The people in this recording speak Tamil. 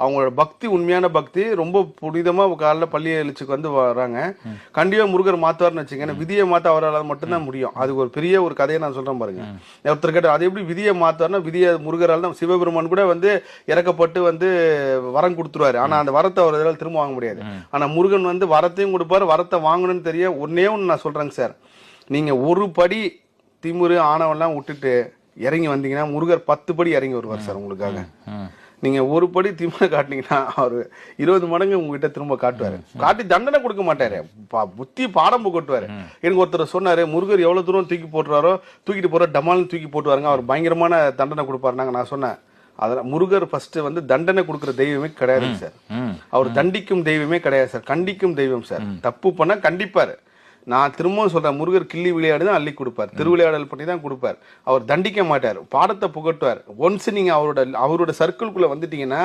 அவங்களோட பக்தி உண்மையான பக்தி ரொம்ப புனிதமா காலைல பள்ளி எழுச்சிக்கு வந்து வராங்க. கண்டிப்பா முருகர் மாத்துவார்னு வச்சுங்க. ஏன்னா விதியை மாத்த அவரால் மட்டும்தான் முடியும். அது ஒரு பெரிய ஒரு கதையை நான் சொல்றேன் பாருங்க. ஒருத்தர் கேட்ட அது எப்படி விதியை மாத்துவார்னா, விதியை முருகரால் தான். சிவபெருமான் கூட வந்து இறக்கப்பட்டு வந்து வரம் கொடுத்துருவாரு. ஆனா அந்த வரத்தை அவரால் திரும்ப வாங்க முடியாது. ஆனா முருகன் வந்து வரத்தையும் கொடுப்பாரு, வரத்தை வாங்கணும்னு தெரிய ஒன்னே ஒன்று நான் சொல்றேங்க சார். நீங்க ஒரு படி திமுரு ஆணவெல்லாம் விட்டுட்டு இறங்கி வந்தீங்கன்னா முருகர் 10 படி இறங்கி வருவார் சார் உங்களுக்காக. நீங்க ஒரு படி திமுக காட்டினீங்கன்னா அவர் 20 மடங்கு உங்ககிட்ட திரும்ப காட்டுவாரு. காட்டி தண்டனை கொடுக்க மாட்டாரு, புத்தி பாடம் புகட்டுவாரு. எனக்கு ஒருத்தர் சொன்னாரு, முருகர் எவ்வளவு தூரம் தூக்கி போட்டுறாரோ தூக்கிட்டு போற டமால்னு தூக்கி போட்டுவாருங்க, அவர் பயங்கரமான தண்டனை கொடுப்பாருனாங்க. நான் சொன்னேன், அதெல்லாம் முருகர் ஃபர்ஸ்ட் வந்து தண்டனை கொடுக்குற தெய்வமே கிடையாது சார். அவர் தண்டிக்கும் தெய்வமே கிடையாது சார், கண்டிக்கும் தெய்வம் சார். தப்பு பண்ணா கண்டிப்பாரு. நான் திரும்பவும் சொல்றேன், முருகர் கிள்ளி விளையாடு தான் அள்ளி கொடுப்பார், திருவிளையாடல் பண்ணி தான் கொடுப்பார். அவர் தண்டிக்க மாட்டார், பாடத்தை புகட்டுவார். ஒன்ஸ் நீங்க அவரோட சர்க்கிள்குள்ள வந்துட்டீங்கன்னா